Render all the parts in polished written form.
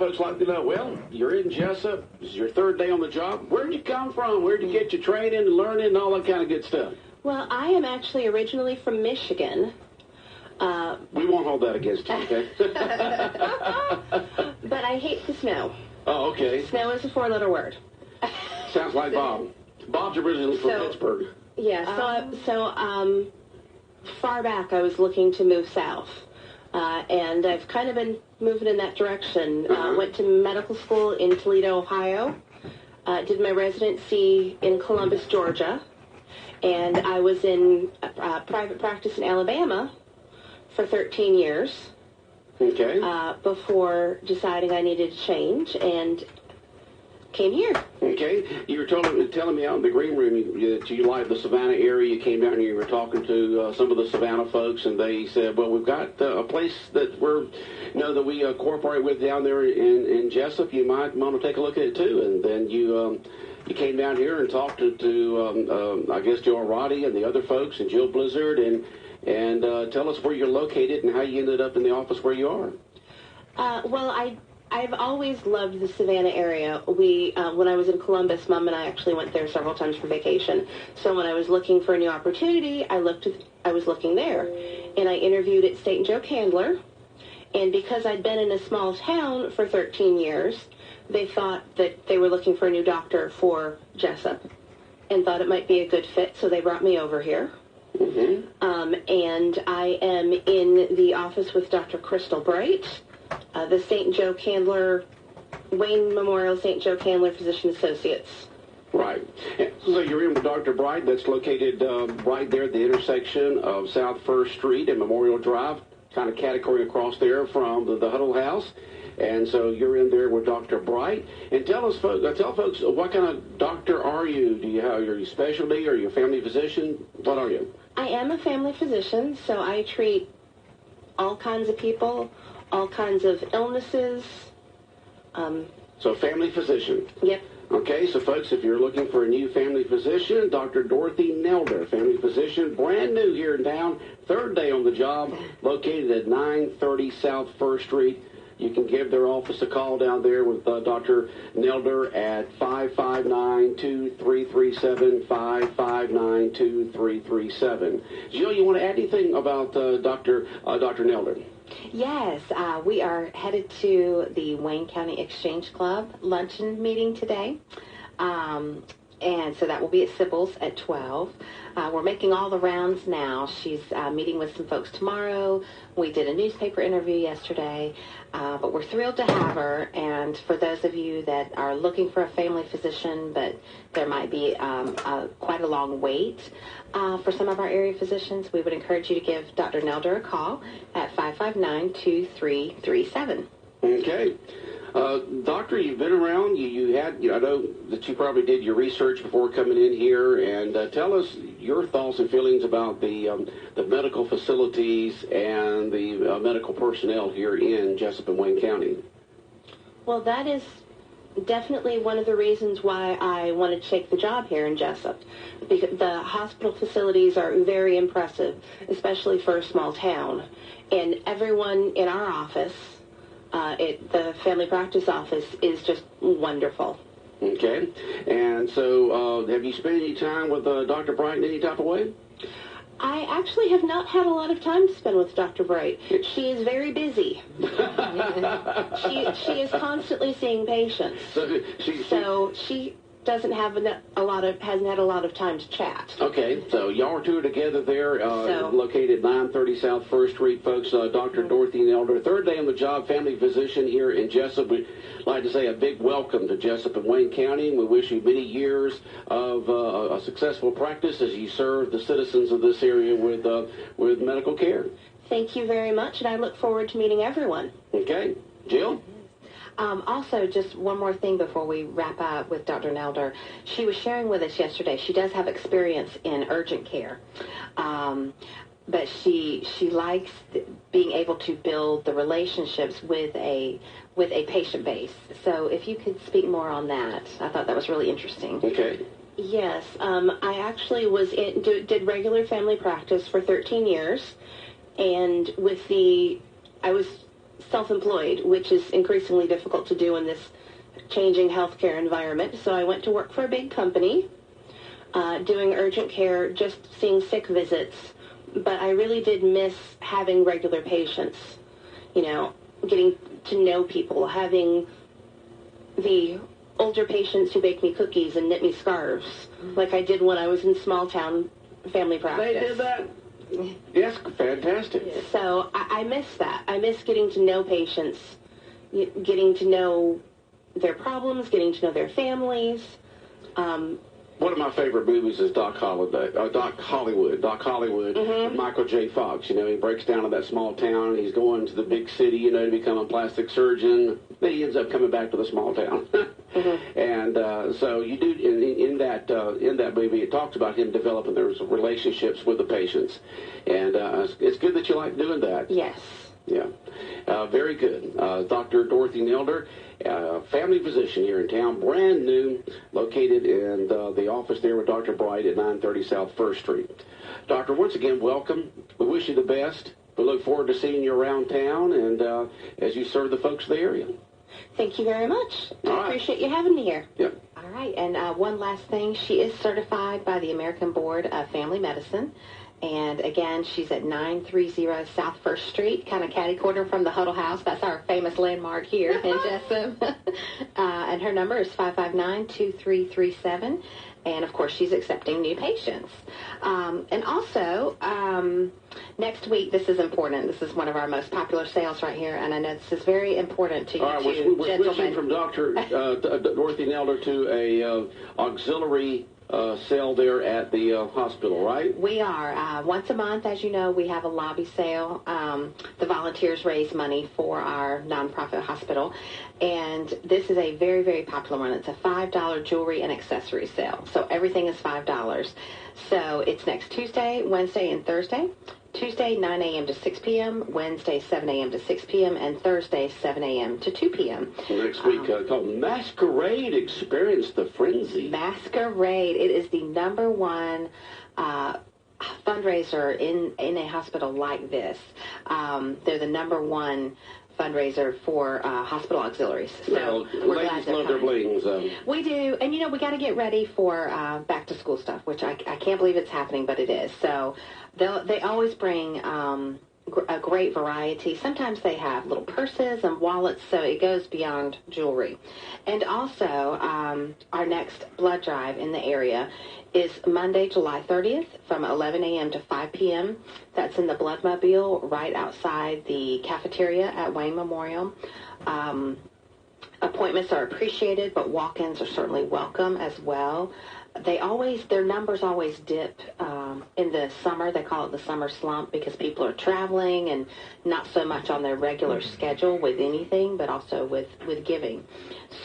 Folks like to know, well, you're in Jesup. This is your third day on the job. Where'd you come from? Where'd you get your training and learning and all that kind of good stuff? Well, I am actually originally from Michigan. We won't hold that against you, okay? But I hate the snow. Oh, okay. Snow is a four-letter word. Sounds like Bob. Bob's originally from Pittsburgh. Yeah, so far back I was looking to move south. And I've kind of been moving in that direction. Went to medical school in Toledo, Ohio. Did my residency in Columbus, Georgia. And I was in private practice in Alabama for 13 years. Okay. Before deciding I needed to change and came here. Okay. You were telling me out in the green room that you liked the Savannah area. You came down here, you were talking to some of the Savannah folks, and they said, well, we've got a place that that we cooperate with down there in Jesup. You might want to take a look at it too. And then you came down here and talked to I guess, Joe Roddy and the other folks and Jill Blizzard, and tell us where you're located and how you ended up in the office where you are. Well, I've always loved the Savannah area. When I was in Columbus, Mom and I actually went there several times for vacation. So when I was looking for a new opportunity, I was looking there. And I interviewed at St. Joe Candler. And because I'd been in a small town for 13 years, they thought that they were looking for a new doctor for Jesup and thought it might be a good fit, so they brought me over here. Mm-hmm. And I am in the office with Dr. Crystal Bright, the St. Joe Candler, Wayne Memorial St. Joe Candler Physician Associates. Right. So you're in with Dr. Bright. That's located right there at the intersection of South 1st Street and Memorial Drive, kind of category across there from the Huddle House. And so you're in there with Dr. Bright. And tell folks, what kind of doctor are you? Do you have your specialty or your family physician? What are you? I am a family physician, so I treat all kinds of people, all kinds of illnesses. So family physician. Yep. Okay, so folks, if you're looking for a new family physician, Dr. Dorothy Nelder, family physician, brand new here in town, third day on the job, located at 930 South 1st Street. You can give their office a call down there with Dr. Nelder at 559-2337, 559-2337. Jill, you want to add anything about Dr. Nelder? Yes, we are headed to the Wayne County Exchange Club luncheon meeting today. And so that will be at Sybil's at 12. We're making all the rounds now. She's meeting with some folks tomorrow. We did a newspaper interview yesterday, but we're thrilled to have her. And for those of you that are looking for a family physician, but there might be quite a long wait for some of our area physicians, we would encourage you to give Dr. Nelder a call at 559-2337. Okay. Doctor, you've been around. I know that you probably did your research before coming in here, and tell us your thoughts and feelings about the medical facilities and the medical personnel here in Jesup and Wayne County. Well, that is definitely one of the reasons why I wanted to take the job here in Jesup, because the hospital facilities are very impressive, especially for a small town, and everyone in our office, the family practice office, is just wonderful. Okay. And so have you spent any time with Dr. Bright in any type of way? I actually have not had a lot of time to spend with Dr. Bright. She is very busy. She is constantly seeing patients. So she doesn't have hasn't had a lot of time to chat. Okay, so y'all are two together there, located at 930 South 1st Street, folks. Dr. Dorothy Nelder, third day on the job, family physician here in Jesup. We'd like to say a big welcome to Jesup and Wayne County, and we wish you many years of a successful practice as you serve the citizens of this area with medical care. Thank you very much, and I look forward to meeting everyone. Okay. Jill? Also, just one more thing before we wrap up with Dr. Nelder. She was sharing with us yesterday, she does have experience in urgent care, but she likes being able to build the relationships with a patient base. So if you could speak more on that, I thought that was really interesting. Okay. Yes, I actually did regular family practice for 13 years, and I was self-employed, which is increasingly difficult to do in this changing healthcare environment. So I went to work for a big company, doing urgent care, just seeing sick visits. But I really did miss having regular patients, you know, getting to know people, having the older patients who bake me cookies and knit me scarves, like I did when I was in small town family practice. They did that? Yes, fantastic. So I miss that. I miss getting to know patients, getting to know their problems, getting to know their families. One of my favorite movies is Doc Hollywood, with Michael J. Fox. You know, he breaks down to that small town. He's going to the big city, you know, to become a plastic surgeon. Then he ends up coming back to the small town. And so you do in that movie, it talks about him developing those relationships with the patients, and it's good that you like doing that. Yes. Yeah. Very good. Dr. Dorothy Nelder, family physician here in town, brand new, located in the office there with Dr. Bright at 930 South 1st Street. Doctor, once again, welcome. We wish you the best. We look forward to seeing you around town and as you serve the folks of the area. Thank you very much. All I right. appreciate you having me here. Yep. All right, and one last thing. She is certified by the American Board of Family Medicine. And again, she's at 930 South 1st Street, kind of catty corner from the Huddle House. That's our famous landmark here in Jesup. And her number is 559-2337. And, of course, she's accepting new patients. And also, next week, this is important. This is one of our most popular sales right here. And I know this is very important to you, All right, we're switching from Dr. Dorothy Nelder to a auxiliary sale there at the hospital, right? We are. Once a month, as you know, we have a lobby sale. The volunteers raise money for our nonprofit hospital. And this is a very, very popular one. It's a $5 jewelry and accessory sale. So everything is $5. So it's next Tuesday, Wednesday, and Thursday. Tuesday, 9 a.m. to 6 p.m., Wednesday, 7 a.m. to 6 p.m., and Thursday, 7 a.m. to 2 p.m. Next week, called Masquerade, Experience the Frenzy. Masquerade. It is the number one fundraiser in a hospital like this. They're the number one fundraiser for hospital auxiliaries. So well, we're ladies glad love their blings. We do, and you know, we got to get ready for back to school stuff, which I can't believe it's happening, but it is. So they always bring a great variety. Sometimes they have little purses and wallets, so it goes beyond jewelry. And also, our next blood drive in the area is Monday, July 30th from 11 a.m. to 5 p.m. That's in the Bloodmobile right outside the cafeteria at Wayne Memorial. Appointments are appreciated, but walk-ins are certainly welcome as well. Their numbers always dip in the summer. They call it the summer slump because people are traveling and not so much on their regular schedule with anything, but also with giving.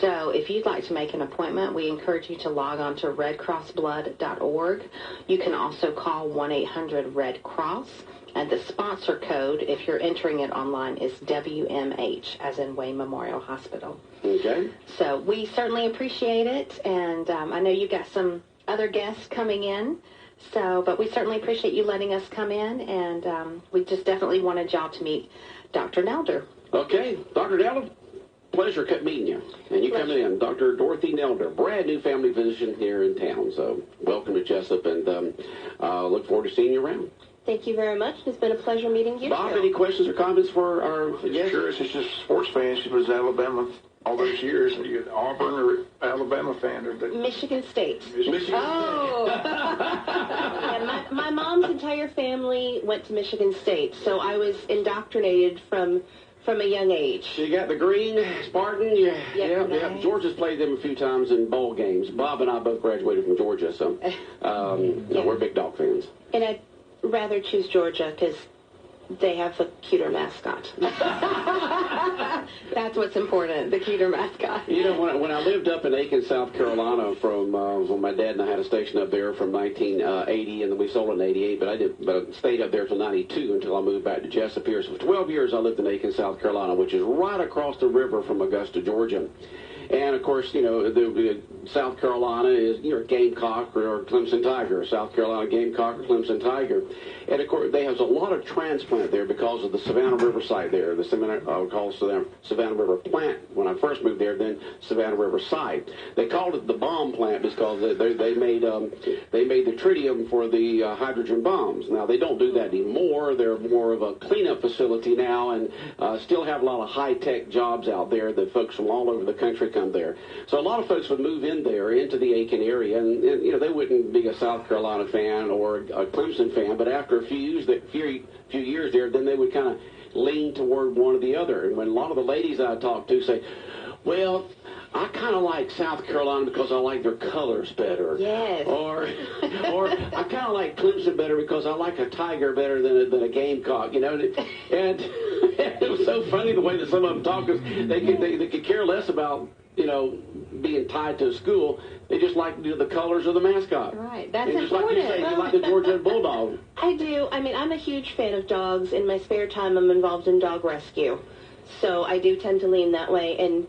So if you'd like to make an appointment, we encourage you to log on to redcrossblood.org. You can also call 1-800-RED-CROSS. And the sponsor code, if you're entering it online, is WMH, as in Wayne Memorial Hospital. Okay. So we certainly appreciate it, and I know you got some other guests coming in, but we certainly appreciate you letting us come in, and we just definitely wanted y'all to meet Dr. Nelder. Okay. Dr. Nelder, pleasure meeting you. And you coming in. Dr. Dorothy Nelder, brand new family physician here in town. So welcome to Jesup, and look forward to seeing you around. Thank you very much. It's been a pleasure meeting you. Bob, any questions or comments for our guest? Sure, she's just a sports fan. She was Alabama all those years. You get Auburn or Alabama fan? Or Michigan State. Michigan. Oh. Yeah, my mom's entire family went to Michigan State, so I was indoctrinated from a young age. You got the green Spartan. Yeah. Nice. Georgia's played them a few times in bowl games. Bob and I both graduated from Georgia, so we're big dog fans. And I'd rather choose Georgia because they have the cuter mascot. That's what's important, the cuter mascot. You know, when I lived up in Aiken, South Carolina, from when my dad and I had a station up there from 1980, and then we sold it in '88. But I stayed up there till '92 until I moved back to Jesup here. So for 12 years, I lived in Aiken, South Carolina, which is right across the river from Augusta, Georgia. And of course, you know, South Carolina is Gamecock or Clemson Tiger, South Carolina Gamecock or Clemson Tiger. And, of course, they have a lot of transplant there because of the Savannah River site there. The Savannah, I would call it Savannah River plant when I first moved there, then Savannah River site. They called it the bomb plant because they made the tritium for the hydrogen bombs. Now, they don't do that anymore. They're more of a cleanup facility now and still have a lot of high-tech jobs out there that folks from all over the country come there. So a lot of folks would move in there into the Aiken area, and they wouldn't be a South Carolina fan or a Clemson fan, but after a few years there, then they would kind of lean toward one or the other. And when a lot of the ladies I talk to say, well, I kind of like South Carolina because I like their colors better. Yes. Or I kind of like Clemson better because I like a tiger better than a gamecock, And it was so funny the way that some of them talk, because they could care less about, being tied to a school. They just like the colors of the mascot. Right. That's and just important. Like you say, you like the Georgia Bulldog. I do. I mean, I'm a huge fan of dogs. In my spare time, I'm involved in dog rescue. So I do tend to lean that way. And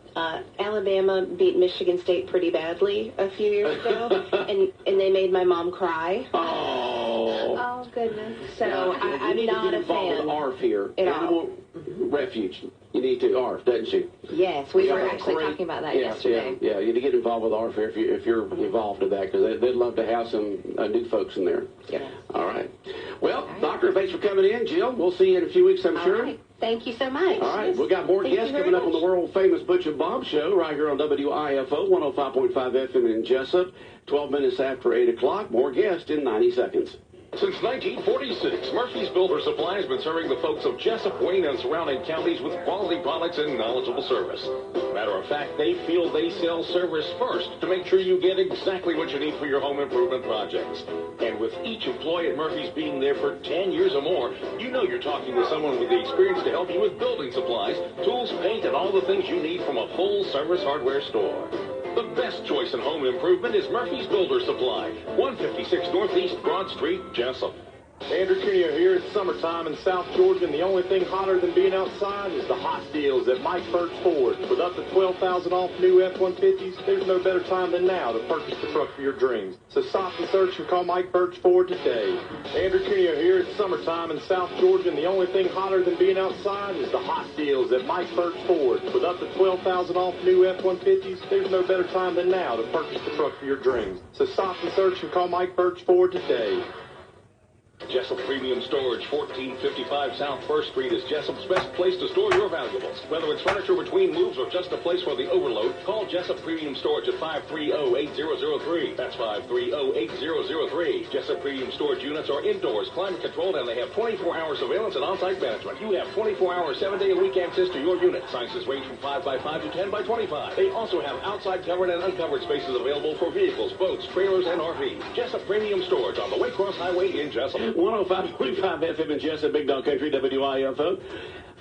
Alabama beat Michigan State pretty badly a few years ago, and they made my mom cry. Oh, goodness. So I'm not a fan. With ARF here. At Animal Refuge. You need to ARF, doesn't she? Yes, we were actually talking about that yesterday. Yeah, you need to get involved with ARF here if you're involved in that, because they'd love to have some new folks in there. Yeah. All right. Well, Doctor, thanks for coming in. Jill, we'll see you in a few weeks, I'm sure. Right. Thank you so much. All right, we've got more guests coming up on the world-famous Butch and Bob Show right here on WIFO 105.5 FM in Jesup, 12 minutes after 8 o'clock. More guests in 90 seconds. Since 1946, Murphy's Builder Supply has been serving the folks of Jesup, Wayne, and surrounding counties with quality products and knowledgeable service. Matter of fact, they feel they sell service first to make sure you get exactly what you need for your home improvement projects. And with each employee at Murphy's being there for 10 years or more, you know you're talking to someone with the experience to help you with building supplies, tools, paint, and all the things you need from a full-service hardware store. The best choice in home improvement is Murphy's Builder Supply, 156 Northeast Broad Street, Jesup. Andrew Cuneo here. It's summertime in South Georgia, and the only thing hotter than being outside is the hot deals at Mike Birch Ford. With up to $12,000 off new F-150s, there's no better time than now to purchase the truck for your dreams. So stop and search and call Mike Birch Ford today. Andrew Cuneo here. It's summertime in South Georgia, and the only thing hotter than being outside is the hot deals at Mike Birch Ford. With up to $12,000 off new F-150s, there's no better time than now to purchase the truck for your dreams. So stop and search and call Mike Birch Ford today. Jesup Premium Storage, 1455 South 1st Street is Jesup's best place to store your valuables. Whether it's furniture between moves or just a place for the overload, call Jesup Premium Storage at 530-8003. That's 530-8003. Jesup Premium Storage units are indoors, climate controlled, and they have 24-hour surveillance and on-site management. You have 24-hour, 7-day-a-week access to your unit. Sizes range from 5x5 to 10x25. They also have outside covered and uncovered spaces available for vehicles, boats, trailers, and RVs. Jesup Premium Storage on the Waycross Highway in Jesup. 105.5 FM in Jesup, Big Dog Country, WIFO.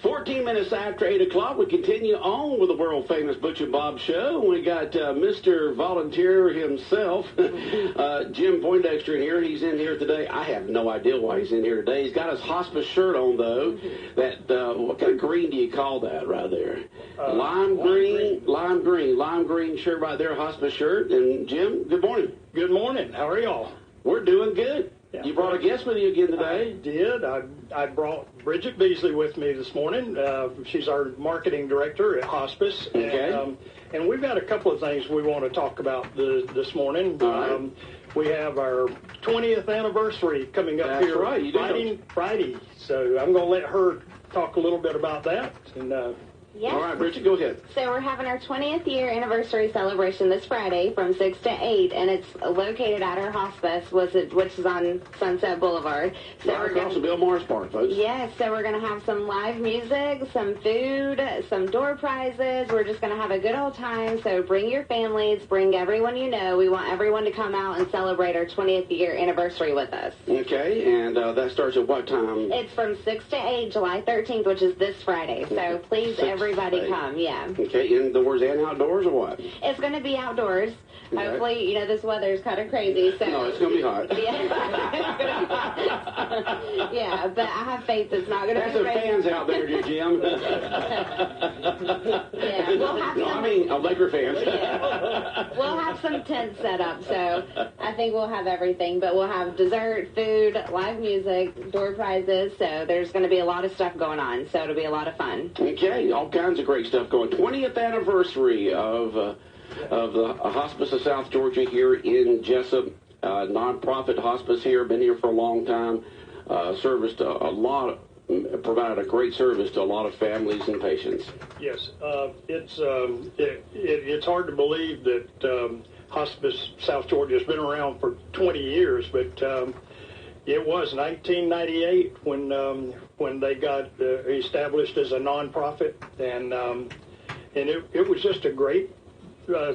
14 minutes after 8 o'clock, we continue on with the world-famous Butch and Bob Show. We got Mr. Volunteer himself, Jim Poindexter in here. He's in here today. I have no idea why he's in here today. He's got his hospice shirt on, though. That what kind of green do you call that right there? Lime green shirt right there, hospice shirt. And, Jim, good morning. Good morning. How are y'all? We're doing good. Yeah. You brought a guest with you again today. I did. I brought Bridget Beasley with me this morning. She's our marketing director at Hospice. Okay. And we've got a couple of things we want to talk about this morning. All right. We have our 20th anniversary coming up. That's here right. Friday. So I'm going to let her talk a little bit about that. And Yes. All right, Bridget, go ahead. So we're having our 20th year anniversary celebration this Friday from 6 to 8, and it's located at our hospice, which is on Sunset Boulevard. So right across the Bill Morris Park, folks. Yes, so we're going to have some live music, some food, some door prizes. We're just going to have a good old time. So bring your families, bring everyone you know. We want everyone to come out and celebrate our 20th year anniversary with us. Okay, and that starts at what time? It's from 6 to 8, July 13th, which is this Friday. So please, everybody come, yeah. Okay, indoors and outdoors or what? It's going to be outdoors. Okay. Hopefully, this weather's kind of crazy. So. No, it's going to be hot. Yeah. Yeah, but I have faith it's not going to be crazy. That's the fans out there, Jim. Yeah, we'll have no, some... I mean, Laker fans. Yeah. We'll have some tents set up, so I think we'll have everything. But we'll have dessert, food, live music, door prizes. So there's going to be a lot of stuff going on. So it'll be a lot of fun. Okay, all kinds of great stuff going. 20th anniversary of the Hospice of South Georgia here in Jesup. Nonprofit hospice here, been here for a long time. Serviced provided a great service to a lot of families and patients. Yes, it's hard to believe that Hospice South Georgia has been around for 20 years, but it was 1998 when they got established as a nonprofit, and it was just a great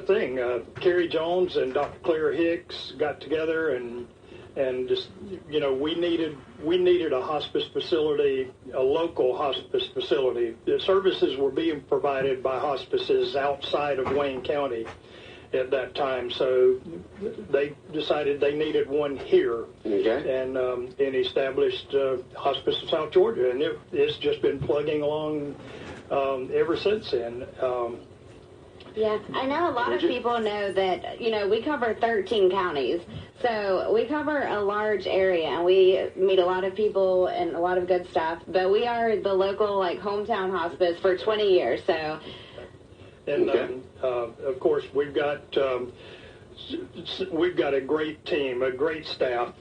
thing. Kerry Jones and Dr. Claire Hicks got together and just, we needed a hospice facility, a local hospice facility. The services were being provided by hospices outside of Wayne County at that time, so they decided they needed one here, and established Hospice of South Georgia, and it's just been plugging along ever since then. Yeah, I know a lot of people know that, we cover 13 counties, so we cover a large area, and we meet a lot of people and a lot of good stuff, but we are the local, hometown hospice for 20 years, so. And, of course, we've got a great team, a great staff.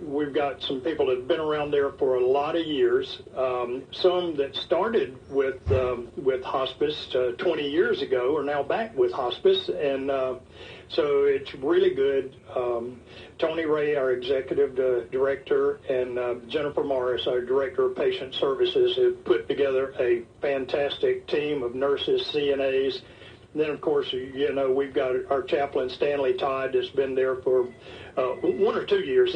We've got some people that have been around there for a lot of years. Some that started with hospice 20 years ago are now back with hospice, and so it's really good. Tony Ray, our executive director, and Jennifer Morris, our director of patient services, have put together a fantastic team of nurses, CNAs. And then, of course, we've got our chaplain, Stanley Todd, that's been there for 1 or 2 years.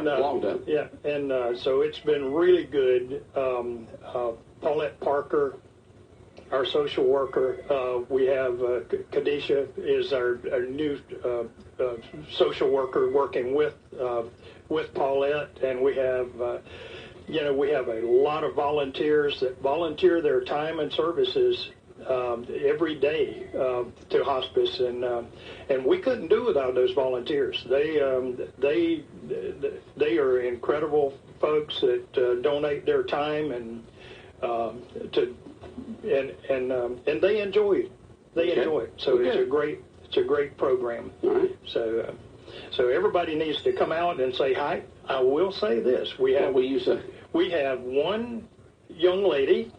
Long time. Yeah, and so it's been really good. Paulette Parker, our social worker. We have Kadisha is our new social worker working with Paulette, and we have we have a lot of volunteers that volunteer their time and services every day to hospice, and we couldn't do without those volunteers. They are incredible folks that donate their time and they enjoy it. So it's a great program. All right. So everybody needs to come out and say hi. I will say this: what will you say? We have one young lady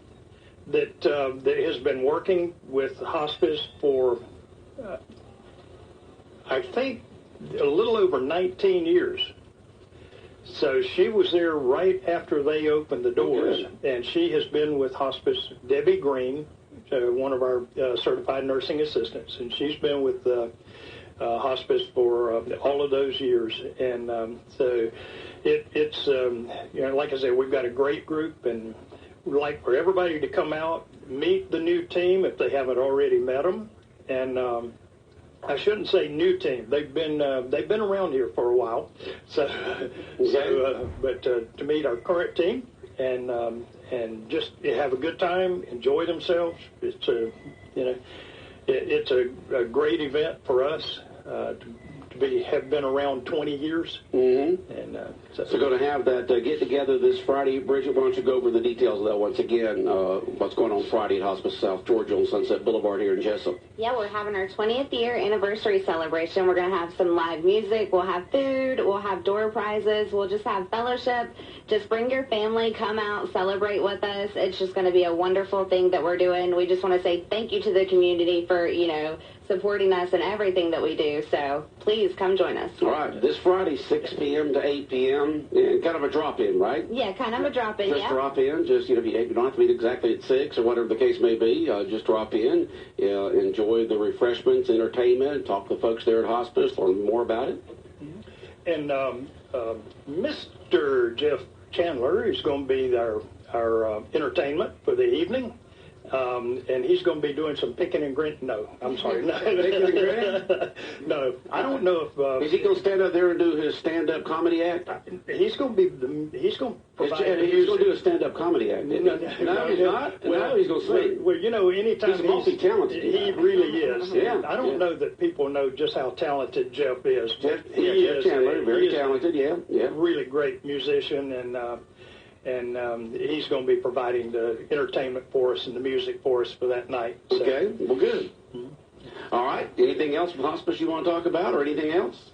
that has been working with hospice for, I think, a little over 19 years. So she was there right after they opened the doors, and she has been with hospice. Debbie Green, one of our certified nursing assistants, and she's been with hospice for all of those years. And so it's like I said, we've got a great group, and we'd like for everybody to come out, meet the new team if they haven't already met them. And I shouldn't say new team; they've been around here for a while. So but to meet our current team and just have a good time, enjoy themselves. It's it's a great event for us to have been around 20 years. Mm-hmm. And so going to have that get together this Friday. Bridget, why don't you go over the details of that once again? What's going on Friday at Hospice South Georgia on Sunset Boulevard here in Jesup? Yeah, we're having our 20th year anniversary celebration. We're going to have some live music. We'll have food. We'll have door prizes. We'll just have fellowship. Just bring your family. Come out. Celebrate with us. It's just going to be a wonderful thing that we're doing. We just want to say thank you to the community for, supporting us in everything that we do. So please come join us. All right. This Friday, 6 p.m. to 8 p.m. and kind of a drop-in, right? Yeah, kind of a drop-in, Just drop in. Just, you don't have to meet exactly at 6 or whatever the case may be. Just drop in, enjoy the refreshments, entertainment, talk to the folks there at hospice, learn more about it. And Mr. Jeff Chandler is going to be our entertainment for the evening. And he's going to be doing some picking and grit. No, I'm sorry. No. Picking and grit? No, I don't know if... is he going to stand up there and do his stand-up comedy act? He's going to be... He's going to provide... He's going to do a stand-up comedy act. No, he's not. Well, he's going to sing. Well, you know, anytime he's multi-talented. He really is. Yeah. I don't know that people know just how talented Jeff is. Jeff Chandler, very talented, yeah. Really great musician, and he's going to be providing the entertainment for us and the music for us for that night. So. Okay, well, good. All right, anything else from hospice you want to talk about, or anything else?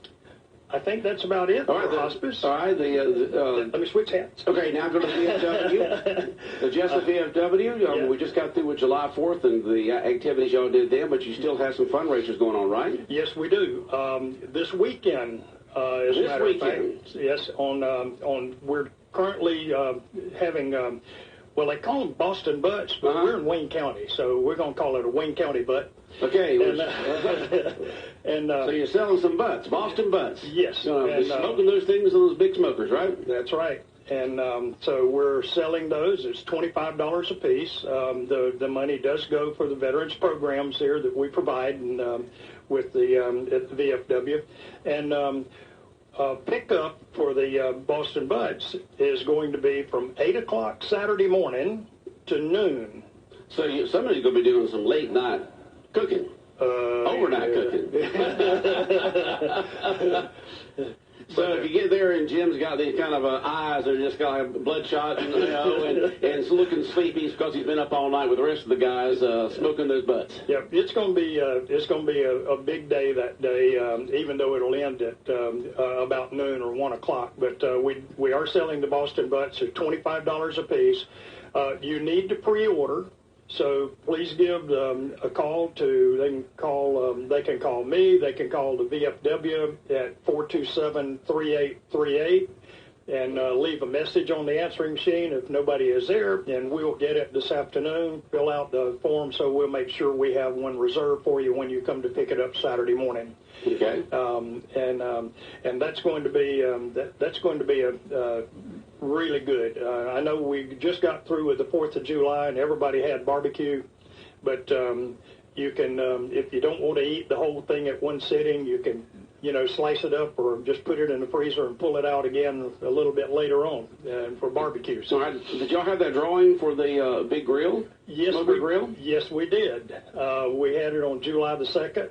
I think that's about it for hospice. All right, let me switch hats. Okay, now go to the VFW. The Jesup VFW, we just got through with July 4th and the activities y'all did then, but you still have some fundraisers going on, right? Yes, we do. This weekend, as a matter of fact, yes, we're currently having, well, they call them Boston Butts, but we're in Wayne County, so we're going to call it a Wayne County Butt. Okay. And so you're selling some butts, Boston Butts. Yes. Smoking those things on those big smokers, right? That's right. And so we're selling those. It's $25 a piece. The money does go for the veterans programs here that we provide and with the at the VFW. And pickup for the Boston Butts is going to be from 8 o'clock Saturday morning to noon. So somebody's going to be doing some late night cooking. Overnight cooking. So if you get there and Jim's got these kind of eyes that are just kind of bloodshot, and it's looking sleepy because he's been up all night with the rest of the guys smoking those butts. Yep, it's going to be a big day that day, even though it'll end at about noon or 1 o'clock. But we are selling the Boston Butts at $25 a piece. You need to pre-order. So please give a call they can call me, they can call the VFW at 427-3838 and leave a message on the answering machine if nobody is there, and we'll get it this afternoon, fill out the form so we'll make sure we have one reserved for you when you come to pick it up Saturday morning. Okay. And that's going to be a really good. I know we just got through with the 4th of July and everybody had barbecue, but you can, if you don't want to eat the whole thing at one sitting, you can, slice it up or just put it in the freezer and pull it out again a little bit later on for barbecue. So did y'all have that drawing for the big grill? Yes, grill? Yes, we did. We had it on July the 2nd.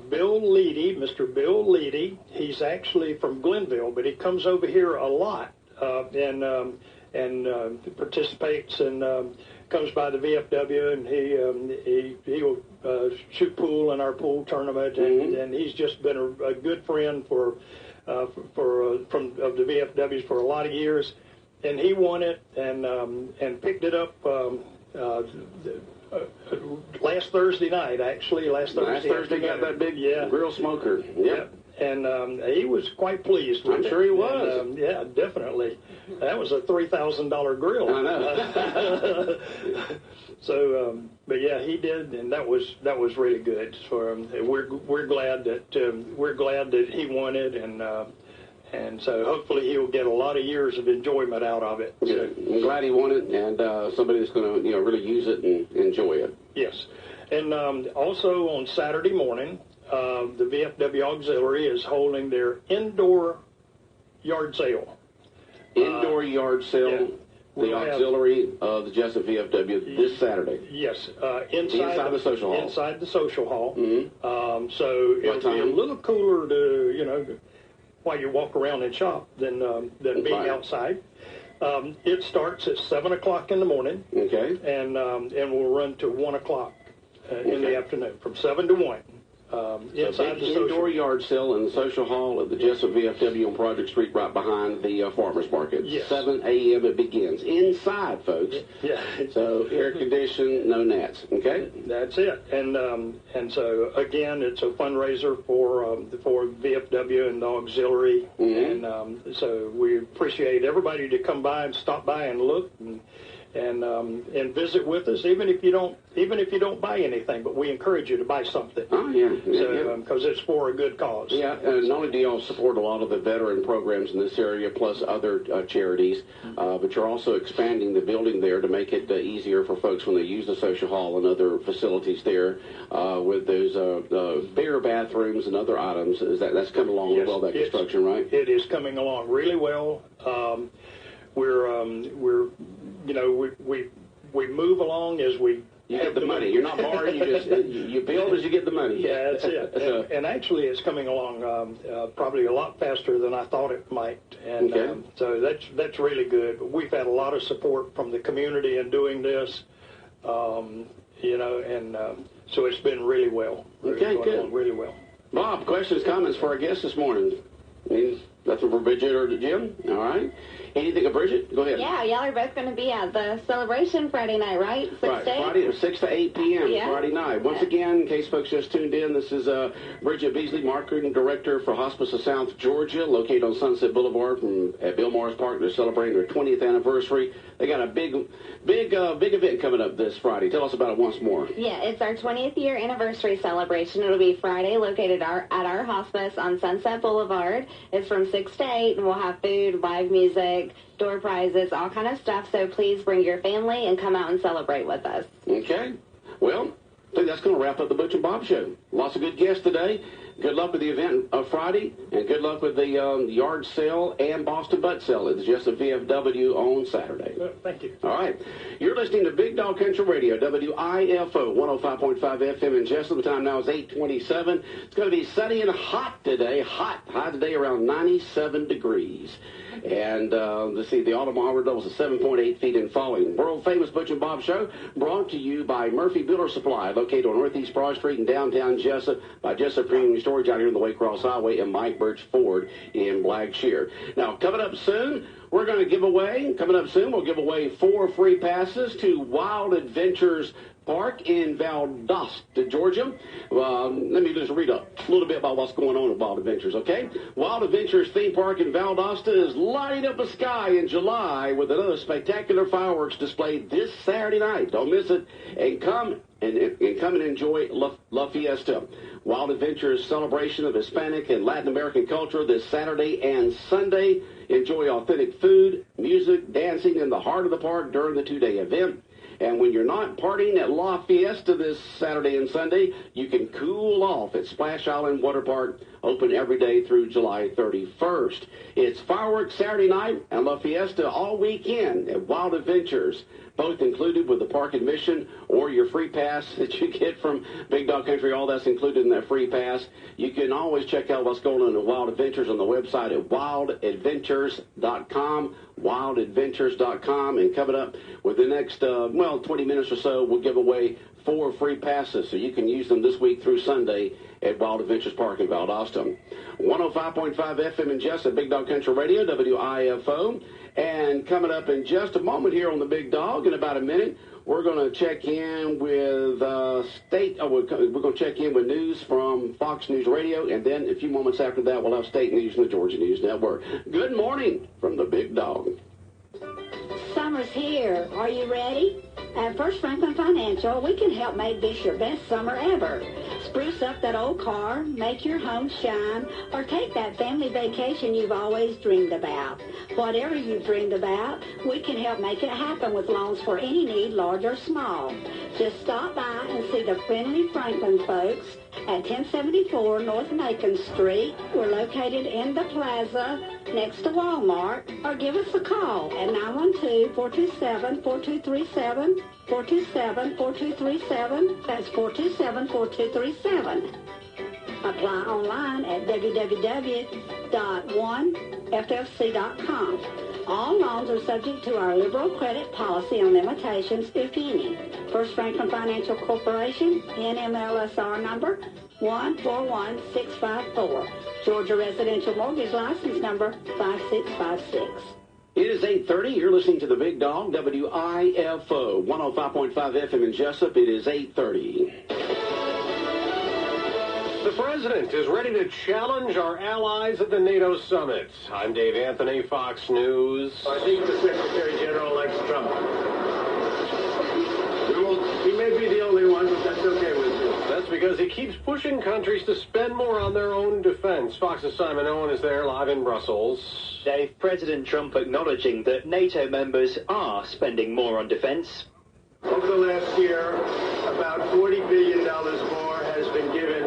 Bill Leedy, Mr. Bill Leedy, he's actually from Glenville, but he comes over here a lot and participates and comes by the VFW, and he'll shoot pool in our pool tournament, and he's just been a good friend from of the VFWs for a lot of years, and he won it and picked it up last Thursday night. Actually, last Thursday got that big grill smoker. Yep. And he was quite pleased with it. I'm sure he was. Yeah, definitely. That was a $3,000 grill. I know. So, but yeah, he did, and that was really good for him. We're glad that he won it, and so hopefully he'll get a lot of years of enjoyment out of it. Yeah, I'm glad he won it, and somebody that's going to really use it and enjoy it. Yes, and also on Saturday morning, the VFW Auxiliary is holding their indoor yard sale. Indoor yard sale. Yeah. The auxiliary of the Jesup VFW this Saturday. Yes, inside the social hall. Inside the social hall. Mm-hmm. So it'll be a little cooler to while you walk around and shop than being outside. It starts at 7 o'clock in the morning. Okay. And will run to 1 o'clock in the afternoon, from 7 to 1. Inside the indoor yard sale in the social hall at the Jesup VFW on Project Street, right behind the farmers market. Yes. 7 a.m. it begins. Inside, folks. Yeah. So air conditioned, no gnats. Okay. That's it. And so again, it's a fundraiser for VFW and the auxiliary. Mm-hmm. And so we appreciate everybody to come by and stop by and look and visit with us, even if you don't buy anything. But we encourage you to buy something. Oh, yeah. Because it's for a good cause. Yeah, and not only do y'all support a lot of the veteran programs in this area, plus other charities, but you're also expanding the building there to make it easier for folks when they use the social hall and other facilities there with those bigger bathrooms and other items. That's coming along with all that construction, right? It is coming along really well. We move along as we. You get the money. You're not borrowing. You build as you get the money. Yeah, that's it. And actually, it's coming along probably a lot faster than I thought it might. And so that's really good. But we've had a lot of support from the community in doing this. So it's been really well. Okay, good. Really well. Bob, questions, comments for our guest this morning? Nothing for Bridget or Jim? All right. Anything of Bridget? Go ahead. Yeah, y'all are both going to be at the celebration Friday night, right? 6 right, to 8? Friday, 6 to 8 p.m. Friday night. Once again, in case folks just tuned in, this is Bridget Beasley, Marketing Director for Hospice of South Georgia, located on Sunset Boulevard at Bill Morris Park. They're celebrating their 20th anniversary. They got a big event coming up this Friday. Tell us about it once more. Yeah, it's our 20th year anniversary celebration. It'll be Friday, located at our hospice on Sunset Boulevard. It's from 6 to 8, and we'll have food, live music, door prizes, all kind of stuff. So please bring your family and come out and celebrate with us. Okay. Well, I think that's going to wrap up the Butch and Bob Show. Lots of good guests today. Good luck with the event Friday, and good luck with the yard sale and Boston Butt Sale at the Jesup VFW on Saturday. Thank you. All right. You're listening to Big Dog Country Radio, WIFO 105.5 FM in Jesup. The time now is 8:27. It's going to be sunny and hot today. Hot. High today around 97 degrees. And let's see, the automometer doubles at 7.8 feet and falling. World famous Butch and Bob Show brought to you by Murphy Builder Supply, located on Northeast Broad Street in downtown Jesup, by Jesup Premium Storage out here on the Waycross Highway, and Mike Birch Ford in Blackshear. Now, coming up soon, we'll give away 4 free passes to Wild Adventures Park in Valdosta, Georgia. Let me just read a little bit about what's going on at Wild Adventures, okay? Wild Adventures Theme Park in Valdosta is lighting up the sky in July with another spectacular fireworks display this Saturday night. Don't miss it. And come and enjoy La Fiesta. Wild Adventures celebration of Hispanic and Latin American culture this Saturday and Sunday. Enjoy authentic food, music, dancing in the heart of the park during the 2-day event. And when you're not partying at La Fiesta this Saturday and Sunday, you can cool off at Splash Island Water Park, open every day through July 31st. It's fireworks Saturday night and La Fiesta all weekend at Wild Adventures, both included with the park admission or your free pass that you get from Big Dog Country. All that's included in that free pass. You can always check out what's going on at Wild Adventures on the website at wildadventures.com, wildadventures.com. And coming up with the next, 20 minutes or so, we'll give away 4 free passes, so you can use them this week through Sunday at Wild Adventures Park in Valdosta. 105.5 FM in Jesup, Big Dog Country Radio, WIFO. And coming up in just a moment here on the Big Dog, in about a minute, we're going to check in with we're going to check in with news from Fox News Radio, and then a few moments after that, we'll have state news from the Georgia News Network. Good morning from the Big Dog. Summer's here. Are you ready? At First Franklin Financial, we can help make this your best summer ever. Spruce up that old car, make your home shine, or take that family vacation you've always dreamed about. Whatever you've dreamed about, we can help make it happen with loans for any need, large or small. Just stop by and see the friendly Franklin folks at 1074 North Macon Street. We're located in the plaza next to Walmart, or give us a call at 912-427-4237, 427-4237. That's 427-4237. Apply online at www.1ffc.com. All loans are subject to our liberal credit policy and limitations, if any. First Franklin Financial Corporation, NMLSR number 141654. Georgia Residential Mortgage License number 5656. It is 8:30. You're listening to the Big Dog, WIFO 105.5 FM in Jesup. It is 8:30. The President is ready to challenge our allies at the NATO summit. I'm Dave Anthony, Fox News. I think the Secretary General likes Trump. be the only one, but that's okay with me. That's because he keeps pushing countries to spend more on their own defense. Fox's Simon Owen is there live in Brussels. Dave, President Trump acknowledging that NATO members are spending more on defense. Over the last year, about $40 billion more has been given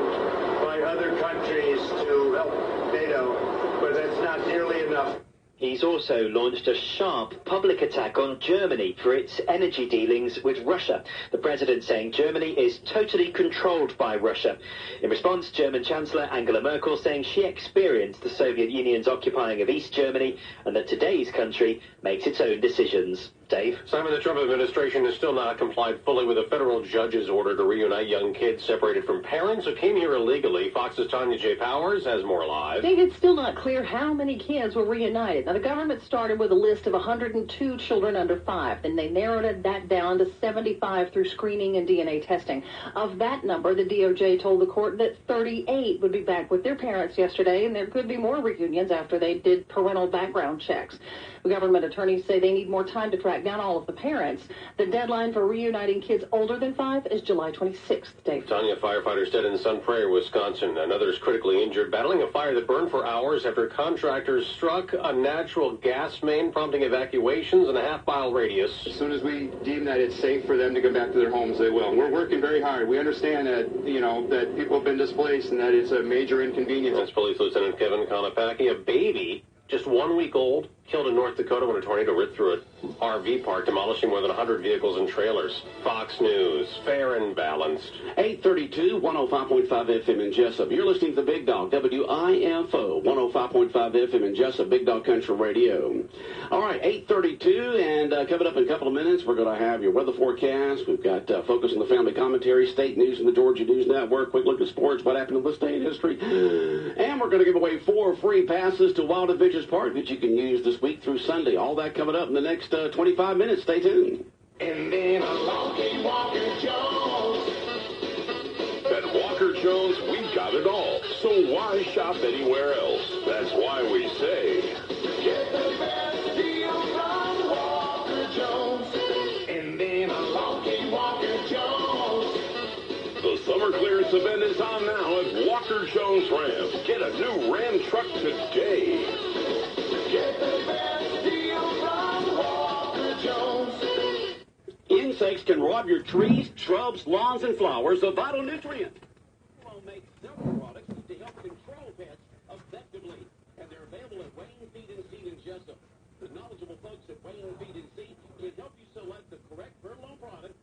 by other countries to help NATO, but that's not nearly enough. He's also launched a sharp public attack on Germany for its energy dealings with Russia. The president saying Germany is totally controlled by Russia. In response, German Chancellor Angela Merkel saying she experienced the Soviet Union's occupying of East Germany and that today's country makes its own decisions. Dave? Simon, the Trump administration has still not complied fully with a federal judge's order to reunite young kids separated from parents who came here illegally. Fox's Tanya J. Powers has more live. Dave, it's still not clear how many kids were reunited. Now, the government started with a list of 102 children under 5. Then they narrowed that down to 75 through screening and DNA testing. Of that number, the DOJ told the court that 38 would be back with their parents yesterday, and there could be more reunions after they did parental background checks. The government attorneys say they need more time to track down all of the parents. The deadline for reuniting kids older than 5 is July 26th, Dave. Tanya, firefighters dead in Sun Prairie, Wisconsin. Another is critically injured, battling a fire that burned for hours after contractors struck a natural gas main, prompting evacuations in a half-mile radius. As soon as we deem that it's safe for them to go back to their homes, they will. And we're working very hard. We understand that, that people have been displaced and that it's a major inconvenience. That's Police Lieutenant Kevin Konopacki. A baby, just 1 week old, killed in North Dakota when a tornado ripped through an RV park, demolishing more than 100 vehicles and trailers. Fox News, fair and balanced. 832, 105.5 FM in Jesup. You're listening to the Big Dog, WIFO, 105.5 FM in Jesup, Big Dog Country Radio. All right, 832, and coming up in a couple of minutes, we're going to have your weather forecast. We've got Focus on the Family Commentary, state news in the Georgia News Network, quick look at sports, what happened in this day in history. And we're going to give away 4 free passes to Wild Adventures Park that you can use this week through Sunday. All that coming up in the next 25 minutes. Stay tuned. And then along came Walker Jones. At Walker Jones, we got it all. So why shop anywhere else? That's why we say, get the best deal from Walker Jones. And then along came Walker Jones. The summer clearance event is on now at Walker Jones Ram. Get a new Ram truck today. Get the best deal from Walker Jones. Insects can rob your trees, shrubs, lawns, and flowers of vital nutrients. WIFO makes several products to help control pests effectively, and they're available at Wayne Feed and Seed in Jesup. The knowledgeable folks at Wayne Feed and Seed can help you select the correct furlough product